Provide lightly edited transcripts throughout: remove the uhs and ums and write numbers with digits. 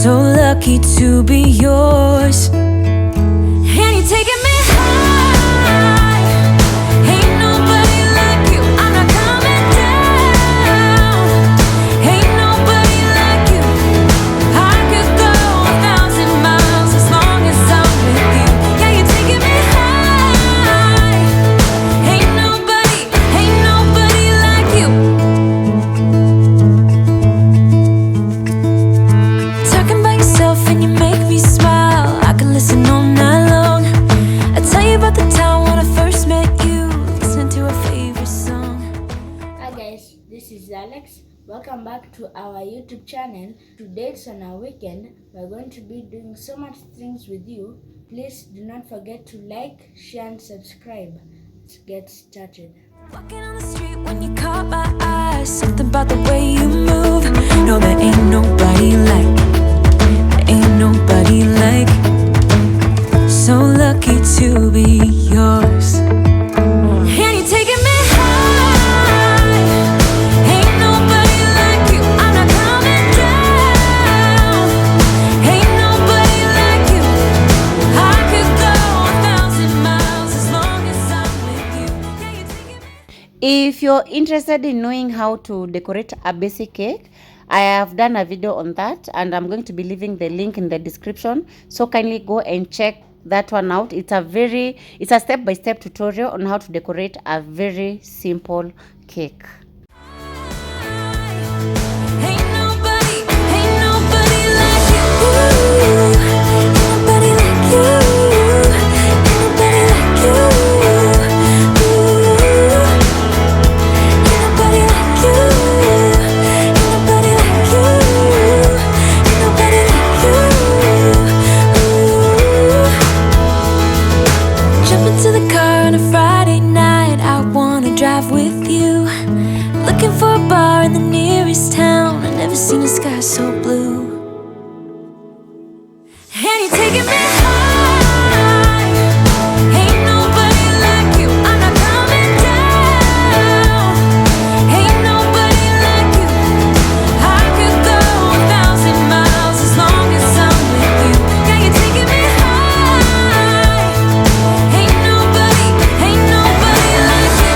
So lucky to be yours. And you're taking me high. Ain't nobody like you. I'm not coming down. Ain't nobody like you. I could go 1,000 miles as long as I'm with you. Yeah, you're taking me high. Ain't nobody like you. Talking by yourself and you make me smile. I can listen all night long. I tell you about the time when I first met you. Listen to our favorite song. Hi guys, this is Alex. Welcome back to our YouTube channel. Today it's on our weekend. We're going to be doing so much things with you. Please do not forget to like, share and subscribe. Let's get started. Walking on the street when you caught my eye. Something about the way you move. No, there ain't nobody like. There ain't nobody like. So lucky to be yours. And you're taking me high. Ain't nobody like you. I'm not coming down. Ain't nobody like you. I could go 1,000 miles as long as I'm with you. Yeah, you're taking me. If you're interested in knowing how to decorate a basic cake, I have done a video on that and I'm going to be leaving the link in the description, so kindly go and check that one out. It's a step-by-step tutorial on how to decorate a very simple cake. Ain't nobody like you. Ain't nobody like you. Ain't nobody like you. Ain't nobody like you. Ain't nobody like you. Ain't nobody like you. Jump into the car on a Friday night. I wanna drive with you. Looking for a bar in the nearest town. I've never seen a sky so blue. And you're taking me high. Ain't nobody like you. I'm not coming down. Ain't nobody like you. I could go 1,000 miles as long as I'm with you. Yeah, you're taking me high. Ain't nobody like you. Ain't nobody like you.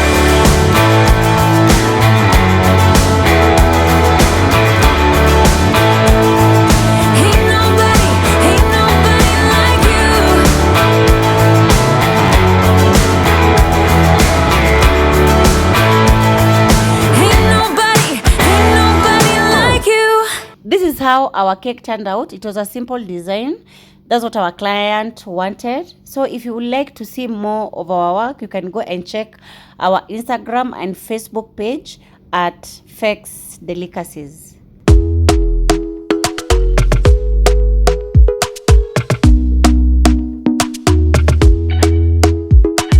Ain't nobody like you. This is how our cake turned out. It was a simple design. That's what our client wanted. So if you would like to see more of our work, you can go and check our Instagram and Facebook page at Fex Delicacies.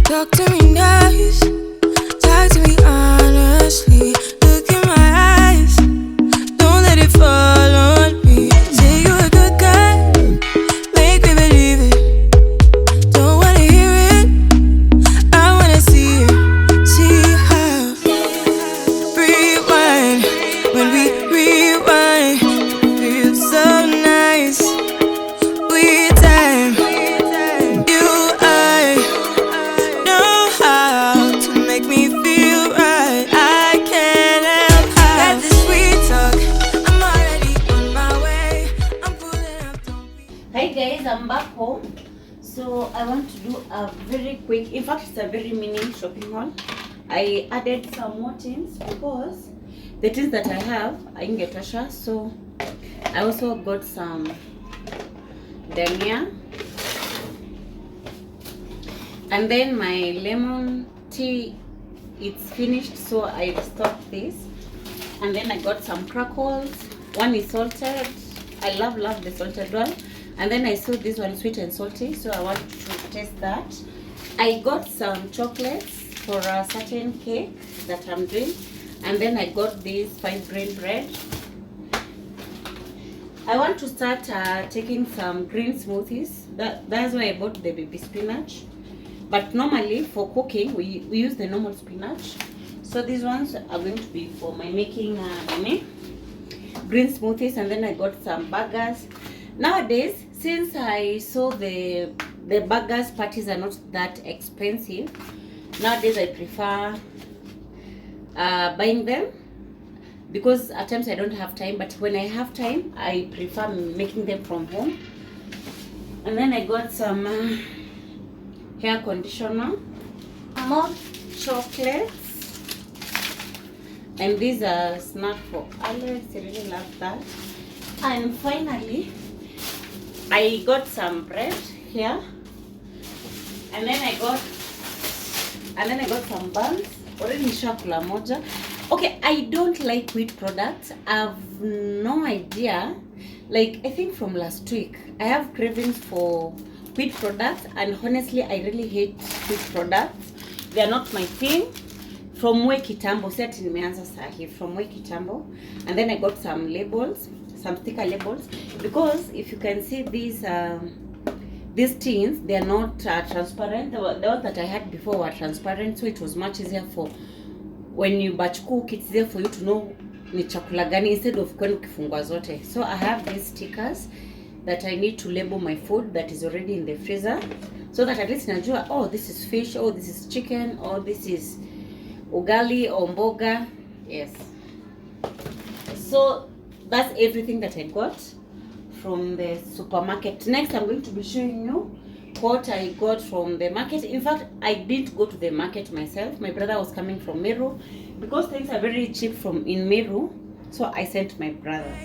Talk to me nice, talk to me honestly. Look in my eyes, don't let it fall on me. Say you're a good guy, make me believe it. Don't wanna hear it, I wanna see it. See how. Rewind, when we rewind, feels so nice. We time, you I know how to make me feel right. I can't help how. Got this sweet talk, I'm already on my way. I'm pulling up, don't be. Hi guys, I'm back home. So I want to do a very quick, in fact it's a very mini shopping haul. I added some more things because the things that I have I didn't get Tasha, so I also got some dania, and then my lemon tea, it's finished, so I stopped this. And then I got some crackles. One is salted, I love the salted one. And then I saw this one sweet and salty, so I want to taste that. I got some chocolates for a certain cake that I'm doing, and then I got this fine grain bread. I want to start taking some green smoothies. That's why I bought the baby spinach. But normally for cooking, we use the normal spinach. So these ones are going to be for my making green smoothies. And then I got some burgers. Nowadays, since I saw the burgers patties are not that expensive, nowadays I prefer buying them, because at times I don't have time, but when I have time I prefer making them from home. And then I got some hair conditioner, more chocolates, and these are snack for Alex. I really love that. And finally I got some bread here, and then I got some buns. Already nishakula moja. Okay, I don't like wheat products. I've no idea. Like, I think from last week I have cravings for wheat products, and honestly I really hate wheat products. They are not my thing. From way kitambo, set nimeanza sahi from way kitambo. And then I got some labels, some sticker labels, because if you can see these tins, they are not transparent. The ones that I had before were transparent, so it was much easier for when you batch cook. It's there for you to know ni chakula gani instead of kwenda ukifungua zote. So I have these stickers that I need to label my food that is already in the freezer, so that at least najua, oh, this is fish, oh, this is chicken, or this is ugali or mboga. Yes, so that's everything that I got from the supermarket. Next, I'm going to be showing you what I got from the market. In fact, I didn't go to the market myself. My brother was coming from Meru, because things are very cheap in Meru, so I sent my brother.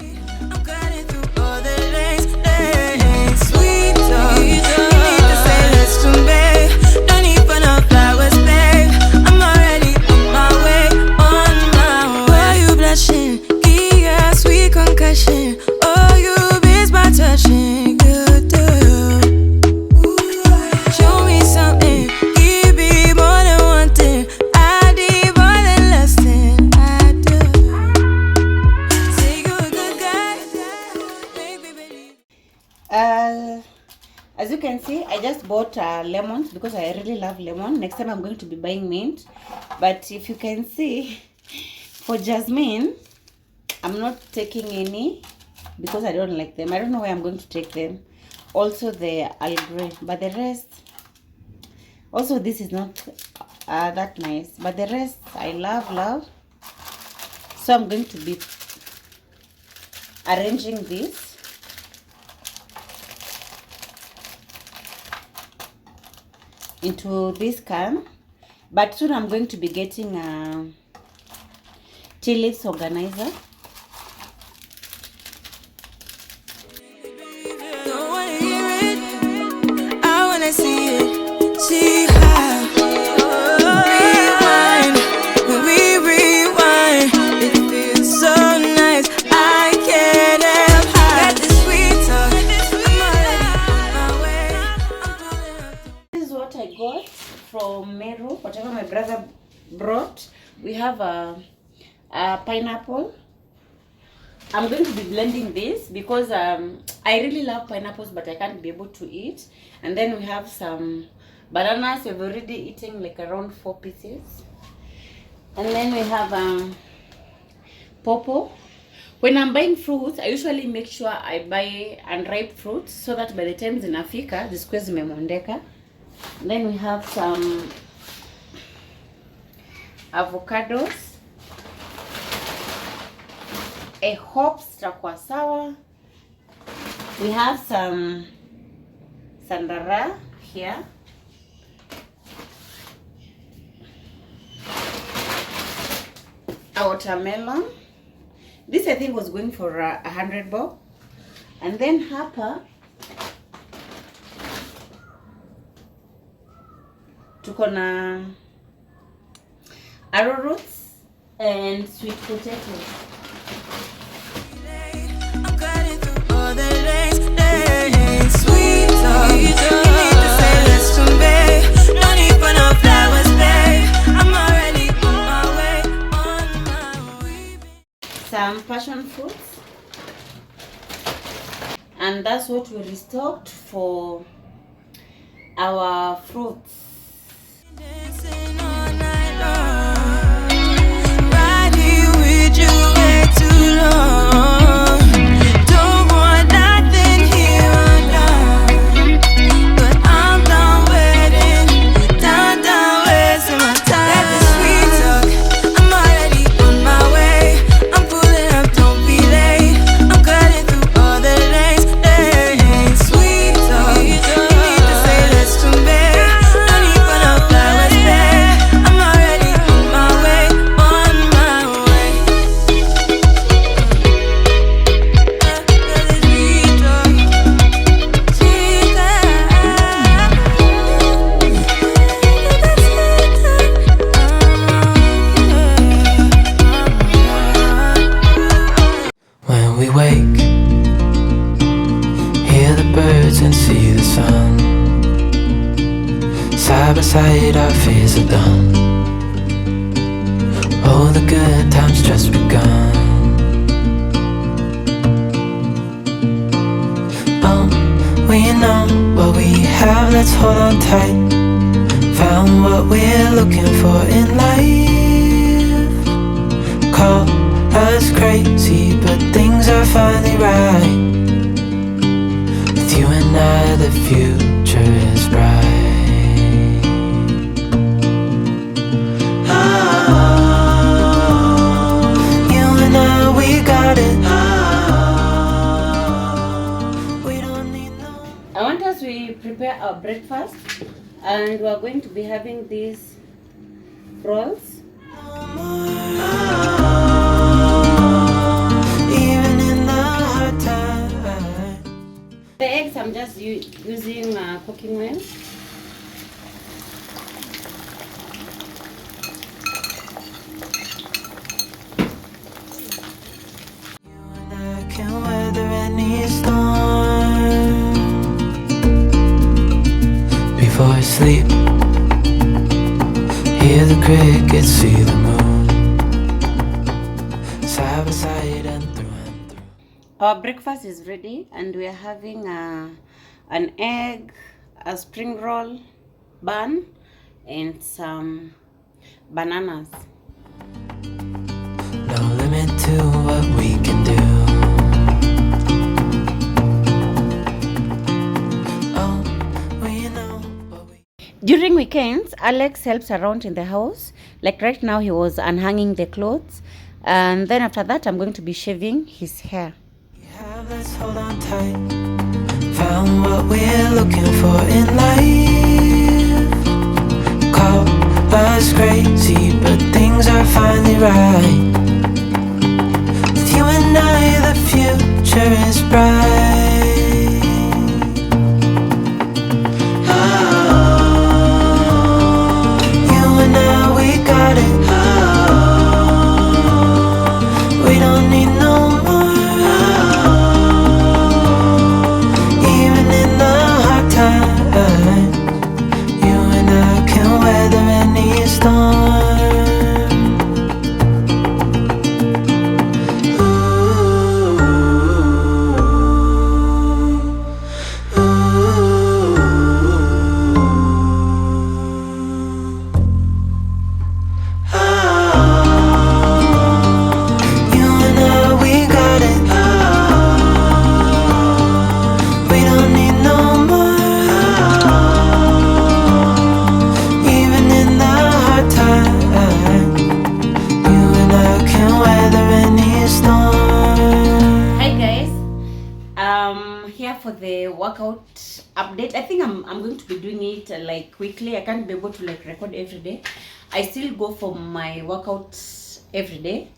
As you can see, I just bought lemons because I really love lemon. Next time I'm going to be buying mint. But if you can see, for Jasmine, I'm not taking any because I don't like them. I don't know where I'm going to take them. Also the Earl Grey, but the rest, also this is not that nice, but the rest I love. So I'm going to be arranging this. Into this can, but soon I'm going to be getting a tea leaves organizer. Don't wanna hear it, I wanna see it, see how. Rewind, when we rewind, it feels so nice, I can't help how. Got this sweet talk, I'm already on my way, I'm pulling up. This is what I got from Meru, whatever my brother brought. We have a pineapple. I'm going to be blending this because I really love pineapples, but I can't be able to eat. And then we have some bananas. We've already eaten like around 4 pieces. And then we have pawpaw. When I'm buying fruits, I usually make sure I buy unripe fruits so that by the time zinafika zisikuwe zimemondeka. Then we have some avocados. I hope zitakuwa sawa. We have some sandara here. A watermelon. This I think was going for 100 bob. And then hapa tuko na arrowroots and sweet potatoes. I'm cutting through all the lanes, sweet talk. You need to say less to me. No need for no flowers, babe. I'm already on my way. Some passion fruits. And that's what we restocked for our fruits. Dancing all night long, right here with you way too long. Don't want nothing here. and see the sun. Side by side our fears are done. All the good times just begun. We know what we have, let's hold on tight. Found what we're looking for in life. Call us crazy, but things are finally right. With you and I, the future is bright. You and I, we got it. We don't need no. I want us to prepare our breakfast, and we are going to be having these rolls. Even in the hard time. The eggs, I'm just using cooking oil. I can weather any storm. Before I sleep, hear the crickets, see the moon. Side by side and through and through. Our breakfast is ready, and we are having an egg, a spring roll bun, and some bananas. No limit to what we can do. Oh, we know what we. During weekends, Alex helps around in the house. Like right now, he was unhanging the clothes, and then after that, I'm going to be shaving his hair. Have, let's hold on tight. Found what we're looking for in life. Call us crazy, but things are finally right. With you and I, the future is bright. You and I, we got it. We don't need no more. Even in the hard times, you and I can weather any storm. You and I, we got it. We don't need no more. Even in the hard times, you and I can weather any storm. Hi guys, here for the workout update. I think I'm going to be doing it like weekly. I can't be able to like record every day. I still go for my workout every day,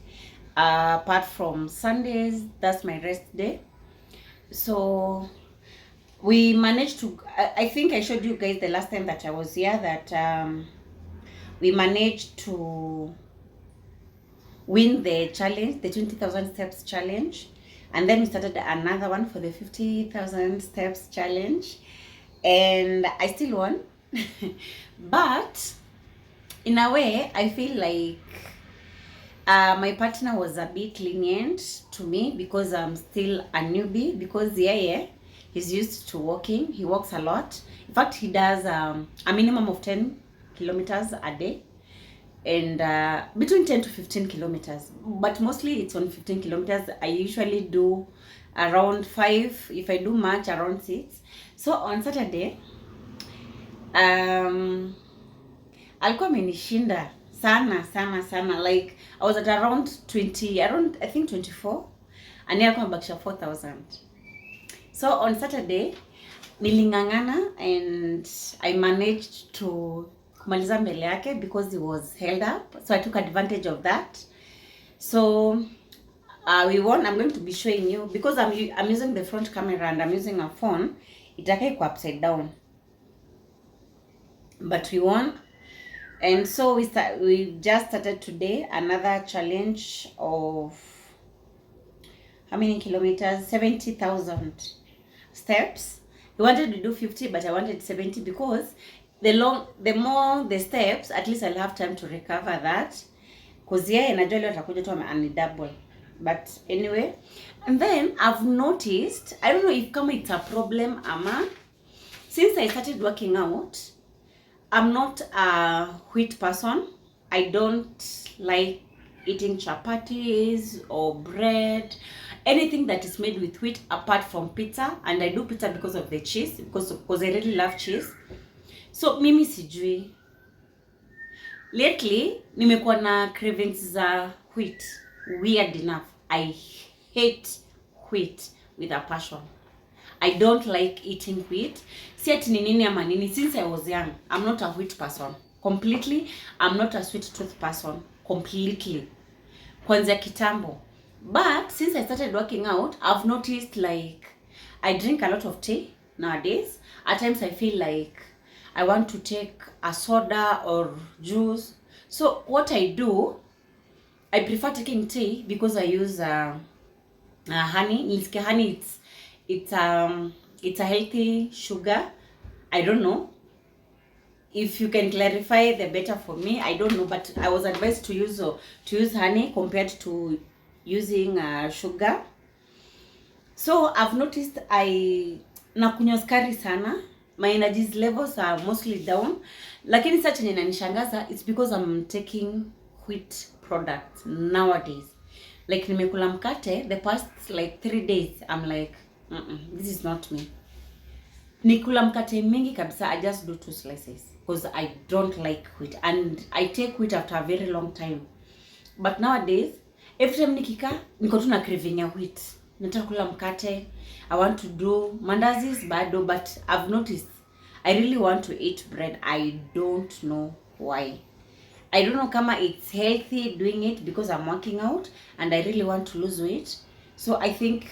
apart from Sundays. That's my rest day. So we managed to, I think I showed you guys the last time that I was here that we managed to win the challenge, the 20,000 steps challenge, and then we started another one for the 50,000 steps challenge, and I still won. But in a way, I feel like my partner was a bit lenient to me because I'm still a newbie, because yeah, he's used to walking. He walks a lot. In fact, he does a minimum of 10 kilometers a day, and between 10 to 15 kilometers, but mostly it's on 15 kilometers. I usually do around 5, if I do much around 6. So on Saturday alikuwa amenishinda sana, like I was at around 20, around I think 24, and yeye alikuwa amebakisha 4,000. So on Saturday nilingangana and I managed to kumaliza mbele yake because he was held up, so I took advantage of that. So we won. I'm going to be showing you because I'm using the front camera and I'm using a phone. Itakai iko upside down, but we won. And so we just started today another challenge of how many kilometers? 70,000 steps. He wanted to do 50, but I wanted 70 because the more the steps, at least I'll have time to recover that. Because yeye najua leo atakuja tu ani double. But anyway, and then I've noticed, I don't know if kama it's a problem ama, since I started working out, I'm not a wheat person. I don't like eating chapatis or bread, anything that is made with wheat apart from pizza. And I do pizza because of the cheese, because I really love cheese. So mimi sijui. Lately nimekuwa na cravings za wheat. Weird enough, I hate wheat with a passion. I don't like eating wheat. Si ati ni nini ama nini. Since I was young, I'm not a wheat person. Completely. I'm not a sweet tooth person. Completely. Kwanzia kitambo. But since I started working out, I've noticed like I drink a lot of tea nowadays. At times I feel like I want to take a soda or juice. So what I do, I prefer taking tea because I use honey. Nilisikia honey, it's a healthy sugar. I don't know. If you can clarify, the better for me. I don't know, but I was advised to use honey compared to using sugar. So I've noticed I nakunywa sukari sana. My energy levels are mostly down. Lakini sasa chenye inanishangaza, it's because I'm taking wheat products nowadays. Like nimekula mkate the past like 3 days. I'm like, this is not me. Nikula mkate mingi kabisa, I just do 2 slices because I don't like wheat and I take wheat after a very long time. But nowadays, every time nikika, niko tu na craving ya wheat. Nataka kula mkate, I want to do mandazis bado, but I've noticed I really want to eat bread. I don't know why. I don't know kama it's healthy doing it because I'm working out and I really want to lose weight. So I think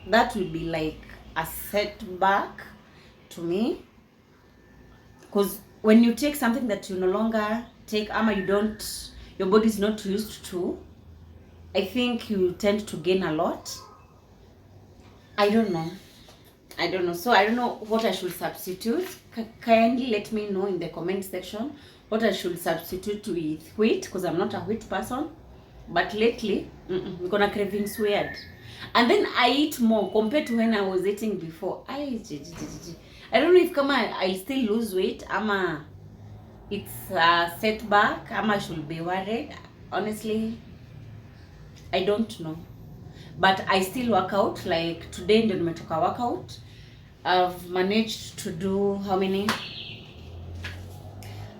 that will be like a setback to me. Because when you take something that you no longer take, ama your body is not used to, I think you tend to gain a lot. I don't know. So I don't know what I should substitute. Kindly let me know in the comment section what I should substitute with wheat, because I'm not a wheat person. But lately, I'm gonna cravings weird. And then I eat more compared to when I was eating before. I don't know if I still lose weight, ama it's a setback, ama I should be worried. Honestly, I don't know. But I still work out. Like today ndio nimetoka workout. I've managed to do how many?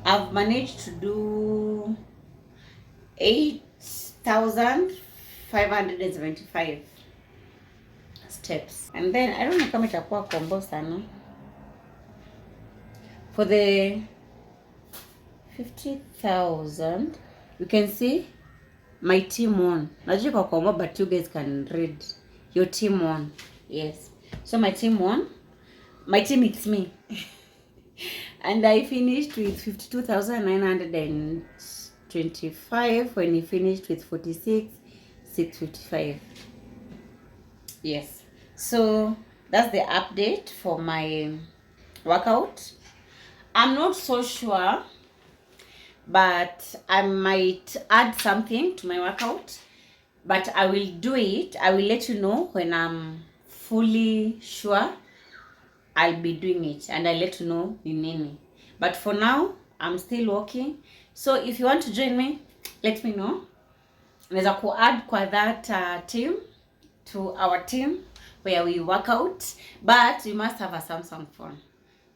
I've managed to do 8,575 steps. And then I don't know kama itakuwa combo sana. For the 50,000, you can see my team won. Najua kwa combo, but you guys can read. Your team won. Yes. So my team won. My team, it's me. And I finished with 52,925 when he finished with 46,655. Yes. So that's the update for my workout. I'm not so sure, but I might add something to my workout. But I will do it. I will let you know when I'm fully sure I'll be doing it, and I'll let you know in nini. But for now, I'm still working. So if you want to join me, let me know. Naweza ku-add kwa that team, to our team where we work out, but you must have a Samsung phone.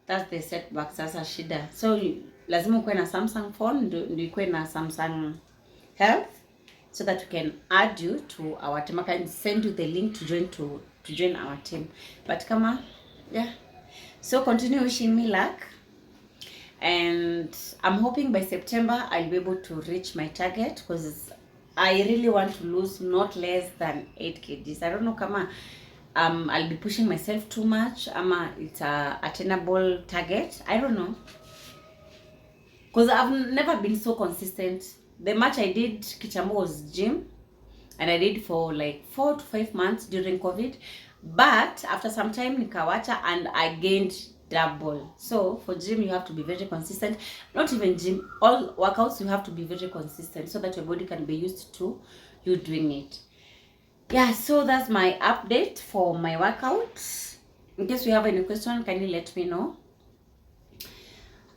That's the setback, sasa shida. So lazima ukuwe na Samsung phone, ndio ukuwe na Samsung Health, so that we can add you to our team. I can send you the link to join our team. But kama, yeah. So continue wishing me luck. And I'm hoping by September I'll be able to reach my target, because I really want to lose not less than 8 kgs. I don't know kama I'll be pushing myself too much, ama it's a attainable target. I don't know. Because I've never been so consistent. The much I did kitambo was gym, and I did for like 4 to 5 months during COVID. but after some time nikawacha and I gained double. So for gym you have to be very consistent. Not even gym, all workouts you have to be very consistent so that your body can be used to you doing it. Yeah, so that's my update for my workouts. In case you have any question, kindly let me know.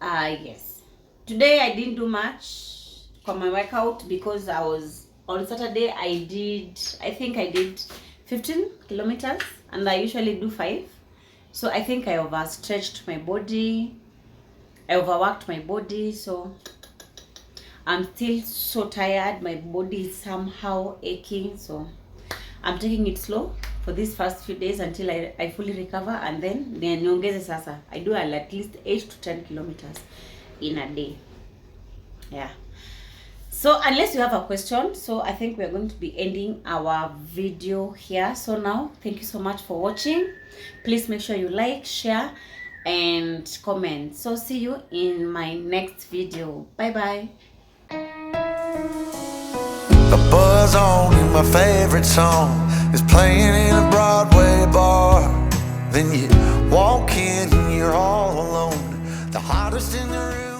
Yes, today I didn't do much for my workout because I was on Saturday. I think I did 15 kilometers and I usually do 5. So I think I overstretched my body, I overworked my body, so I'm still so tired. My body is somehow aching, so I'm taking it slow for these first few days until I fully recover, and then niongeze sasa. I do at least 8 to 10 kilometers in a day. Yeah. So unless you have a question, so I think we're going to be ending our video here. So now, thank you so much for watching. Please make sure you like, share, and comment. So see you in my next video. Bye bye. A buzz on and my favorite song is playing in a Broadway bar. Then you walk in and you're all alone, the hottest in the room.